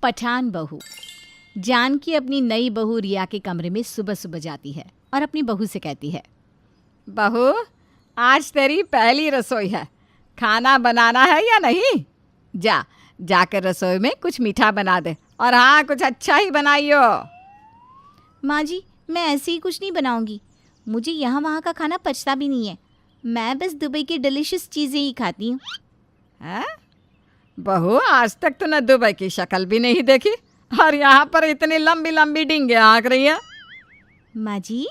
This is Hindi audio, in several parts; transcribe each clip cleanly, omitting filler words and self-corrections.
पठान बहू। जानकी अपनी नई बहू रिया के कमरे में सुबह सुबह जाती है और अपनी बहू से कहती है, बहू आज तेरी पहली रसोई है, खाना बनाना है या नहीं? जाकर रसोई में कुछ मीठा बना दे, और हाँ कुछ अच्छा ही बनाइयो। माँ जी मैं ऐसे ही कुछ नहीं बनाऊंगी, मुझे यहाँ वहाँ का खाना पचता भी नहीं है, मैं बस दुबई की डिलीशियस चीज़ें ही खाती हूँ। हैं? बहू आज तक तूने दुबई की शक्ल भी नहीं देखी और यहाँ पर इतनी लंबी लंबी डींगे हाँक रही है। माँ जी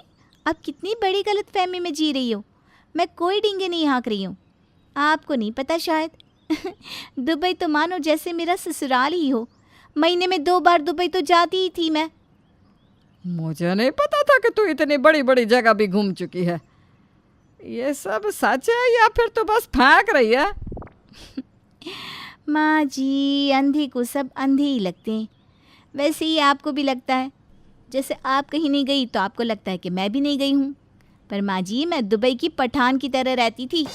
आप कितनी बड़ी गलतफहमी में जी रही हो, मैं कोई डींगे नहीं हाँक रही हूँ, आपको नहीं पता शायद। दुबई तो मानो जैसे मेरा ससुराल ही हो, महीने में 2 बार दुबई तो जाती ही थी मैं। मुझे नहीं पता था कि तू इतनी बड़ी बड़ी जगह भी घूम चुकी है। ये सब सच है या फिर तू बस फेंक रही है? माँ जी अंधे को सब अंधे ही लगते हैं, वैसे ही आपको भी लगता है, जैसे आप कहीं नहीं गई तो आपको लगता है कि मैं भी नहीं गई हूँ। पर माँ जी मैं दुबई की पठान की तरह रहती थी।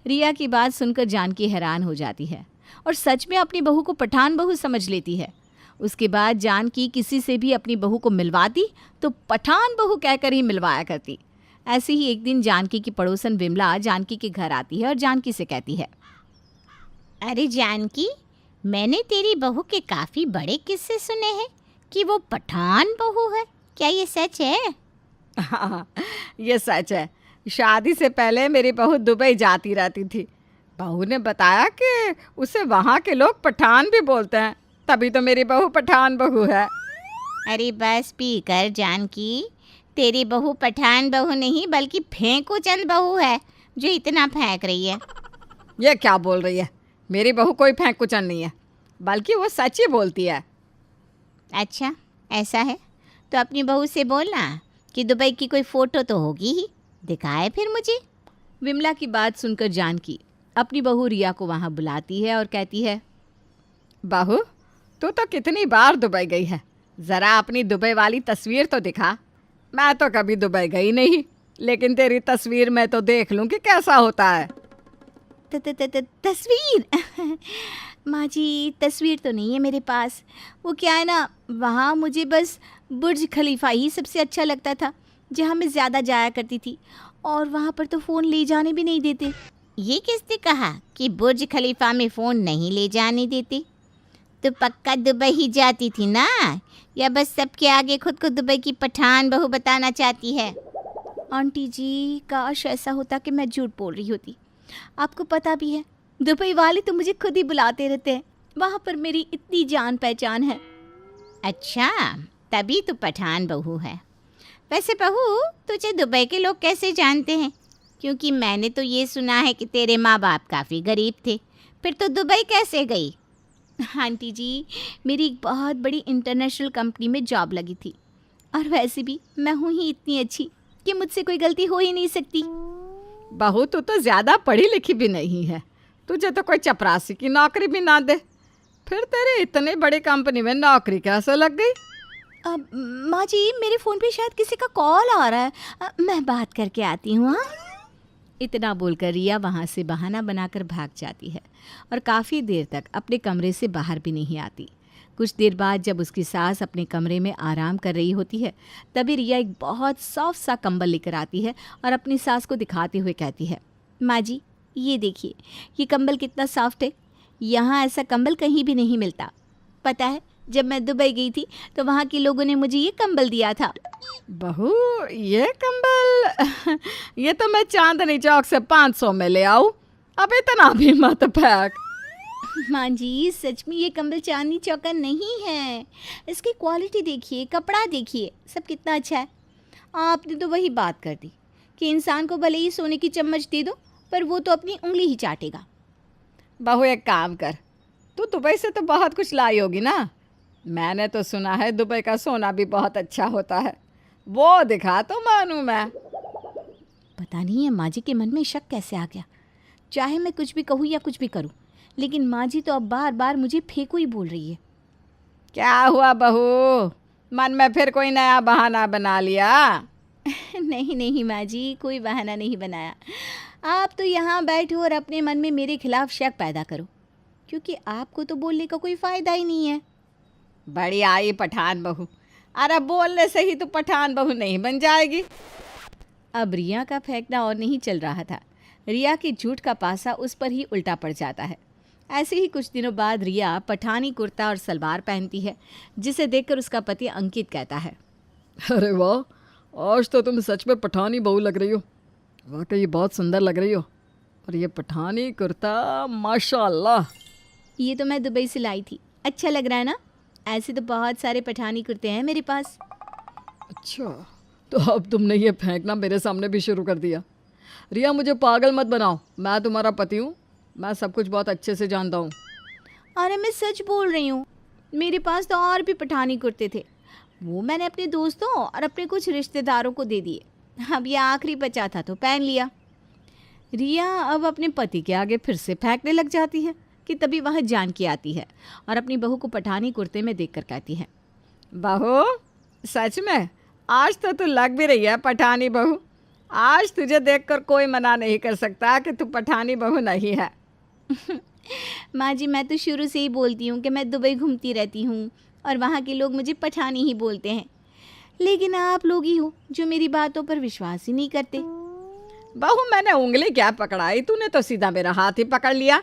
रिया की बात सुनकर जानकी हैरान हो जाती है और सच में अपनी बहू को पठान बहू समझ लेती है। उसके बाद जानकी किसी से भी अपनी बहू को मिलवाती तो पठान बहू कहकर ही मिलवाया करती। ऐसे ही एक दिन जानकी की पड़ोसन विमला जानकी के घर आती है और जानकी से कहती है, अरे जानकी, मैंने तेरी बहू के काफ़ी बड़े किस्से सुने हैं कि वो पठान बहू है, क्या ये सच है? हाँ ये सच है। शादी से पहले मेरी बहू दुबई जाती रहती थी। बहू ने बताया कि उसे वहाँ के लोग पठान भी बोलते हैं, तभी तो मेरी बहू पठान बहू है। अरे बस पी कर जानकी, तेरी बहू पठान बहू नहीं बल्कि फेंकू चंद बहू है जो इतना फेंक रही है। ये क्या बोल रही है? मेरी बहू कोई फेंक कुचन नहीं है, बल्कि वो सच ही बोलती है। अच्छा ऐसा है तो अपनी बहू से बोलना कि दुबई की कोई फ़ोटो तो होगी ही, दिखाए फिर मुझे। विमला की बात सुनकर जानकी अपनी बहू रिया को वहाँ बुलाती है और कहती है, बहू तू तो कितनी बार दुबई गई है, ज़रा अपनी दुबई वाली तस्वीर तो दिखा। मैं तो कभी दुबई गई नहीं, लेकिन तेरी तस्वीर में तो देख लूँ कि कैसा होता है। तस्वीर? माँ जी तस्वीर तो नहीं है मेरे पास, वो क्या है ना, वहाँ मुझे बस बुर्ज खलीफा ही सबसे अच्छा लगता था, जहाँ मैं ज़्यादा जाया करती थी, और वहाँ पर तो फ़ोन ले जाने भी नहीं देते। ये किसने कहा कि बुर्ज खलीफा में फ़ोन नहीं ले जाने देते? तो पक्का दुबई ही जाती थी ना, या बस सबके आगे खुद को दुबई की पठान बहू बताना चाहती है? आंटी जी काश ऐसा होता कि मैं झूठ बोल रही होती। आपको पता भी है दुबई वाले तो मुझे खुद ही बुलाते रहते हैं, वहाँ पर मेरी इतनी जान पहचान है। अच्छा तभी तो पठान बहू है। वैसे बहू तुझे दुबई के लोग कैसे जानते हैं? क्योंकि मैंने तो ये सुना है कि तेरे माँ बाप काफ़ी गरीब थे, फिर तो दुबई कैसे गई? आंटी जी मेरी एक बहुत बड़ी इंटरनेशनल कंपनी में जॉब लगी थी, और वैसे भी मैं हूँ ही इतनी अच्छी कि मुझसे कोई गलती हो ही नहीं सकती। बहू तू तो ज़्यादा पढ़ी लिखी भी नहीं है, तुझे तो कोई चपरासी की नौकरी भी ना दे, फिर तेरी इतनी बड़ी कंपनी में नौकरी कैसे लग गई? माँ जी मेरे फ़ोन पे शायद किसी का कॉल आ रहा है, मैं बात करके आती हूँ। हाँ इतना बोलकर रिया वहाँ से बहाना बनाकर भाग जाती है और काफ़ी देर तक अपने कमरे से बाहर भी नहीं आती। कुछ देर बाद जब उसकी सास अपने कमरे में आराम कर रही होती है, तभी रिया एक बहुत सॉफ्ट सा कंबल लेकर आती है और अपनी सास को दिखाते हुए कहती है, माँ जी ये देखिए ये कंबल कितना सॉफ्ट है, यहाँ ऐसा कंबल कहीं भी नहीं मिलता। पता है जब मैं दुबई गई थी तो वहाँ के लोगों ने मुझे ये कंबल दिया था। बहू ये कंबल ये तो मैं चांदनी चौक से 500 में ले आऊँ, अब इतना भी मत फेंक। माँ जी सच में ये कंबल चांदनी चौका नहीं है, इसकी क्वालिटी देखिए, कपड़ा देखिए, सब कितना अच्छा है। आपने तो वही बात कर दी कि इंसान को भले ही सोने की चम्मच दे दो पर वो तो अपनी उंगली ही चाटेगा। बहू एक काम कर, तू दुबई से तो बहुत कुछ लाई होगी ना, मैंने तो सुना है दुबई का सोना भी बहुत अच्छा होता है, वो दिखा तो मानूं मैं। पता नहीं है माँ जी के मन में शक कैसे आ गया, चाहे मैं कुछ भी कहूँ या कुछ भी करूँ, लेकिन माँ जी तो अब बार बार मुझे फेंकू ही बोल रही है। क्या हुआ बहू, मन में फिर कोई नया बहाना बना लिया? नहीं नहीं माँ जी कोई बहाना नहीं बनाया, आप तो यहाँ बैठो और अपने मन में मेरे खिलाफ शक पैदा करो, क्योंकि आपको तो बोलने का कोई फ़ायदा ही नहीं है। बड़ी आई पठान बहू। अरे बोलने से ही तो पठान बहू नहीं बन जाएगी। अब रिया का फेंकना और नहीं चल रहा था। रिया की झूठ का पासा उस पर ही उल्टा पड़ जाता है। ऐसे ही कुछ दिनों बाद रिया पठानी कुर्ता और सलवार पहनती है, जिसे देखकर उसका पति अंकित कहता है, अरे वाह, आज तो तुम सच में पठानी बहू लग रही हो। वाकई बहुत सुंदर लग रही हो। और ये पठानी कुर्ता माशाल्लाह। ये तो मैं दुबई से लाई थी, अच्छा लग रहा है ना? ऐसे तो बहुत सारे पठानी कुर्ते हैं मेरे पास। अच्छा, तो अब तुमने ये फेंकना मेरे सामने भी शुरू कर दिया। रिया, मुझे पागल मत बनाओ, मैं तुम्हारा पति हूँ, मैं सब कुछ बहुत अच्छे से जानता हूँ। अरे मैं सच बोल रही हूँ, मेरे पास तो और भी पठानी कुर्ते थे, वो मैंने अपने दोस्तों और अपने कुछ रिश्तेदारों को दे दिए। अब ये आखिरी बचा था तो पहन लिया। रिया अब अपने पति के आगे फिर से फेंकने लग जाती है कि तभी वह जानकी आती है और अपनी बहू को पठानी कुर्ते में देखकर कहती है, बहू सच में आज तो तू लग भी रही है पठानी बहू। आज तुझे देखकर कोई मना नहीं कर सकता कि तू पठानी बहू नहीं है। माँ जी, मैं तो शुरू से ही बोलती हूँ कि मैं दुबई घूमती रहती हूँ और वहाँ के लोग मुझे पठानी ही बोलते हैं, लेकिन आप लोग ही हो जो मेरी बातों पर विश्वास ही नहीं करते। बहू मैंने उंगली क्या पकड़ाई, तूने तो सीधा मेरा हाथ ही पकड़ लिया।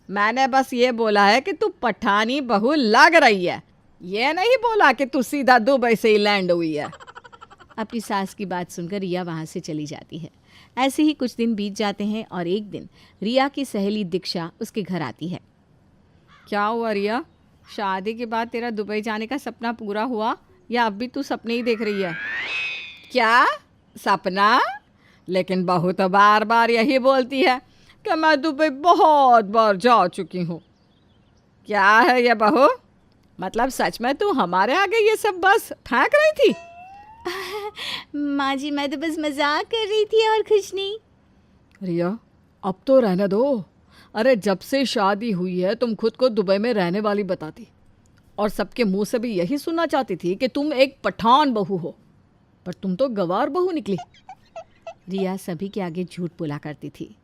मैंने बस ये बोला है कि तू पठानी बहू लग रही है, ये नहीं बोला कि तू सीधा दुबई से ही लैंड हुई है। अपनी सास की बात सुनकर रिया वहाँ से चली जाती है। ऐसे ही कुछ दिन बीत जाते हैं और एक दिन रिया की सहेली दीक्षा उसके घर आती है। क्या हुआ रिया, शादी के बाद तेरा दुबई जाने का सपना पूरा हुआ या अब भी तू सपने ही देख रही है? क्या सपना? लेकिन बहू तो बार बार यही बोलती है कि मैं दुबई बहुत बार जा चुकी हूँ। क्या है ये बहू, मतलब सच में तू हमारे आगे ये सब बस फेंक रही थी? माँ जी, मैं तो बस मजाक कर रही थी और कुछ नहीं। रिया, अब तो रहने दो। अरे जब से शादी हुई है तुम खुद को दुबई में रहने वाली बताती और सबके मुंह से भी यही सुनना चाहती थी कि तुम एक पठान बहू हो, पर तुम तो गवार बहू निकली। रिया सभी के आगे झूठ बोला करती थी,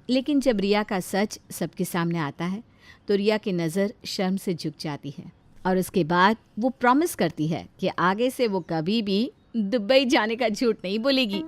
लेकिन जब रिया का सच सबके सामने आता है तो रिया की नज़र शर्म से झुक जाती है और उसके बाद वो प्रॉमिस करती है कि आगे से वो कभी भी दुबई जाने का झूठ नहीं बोलेगी।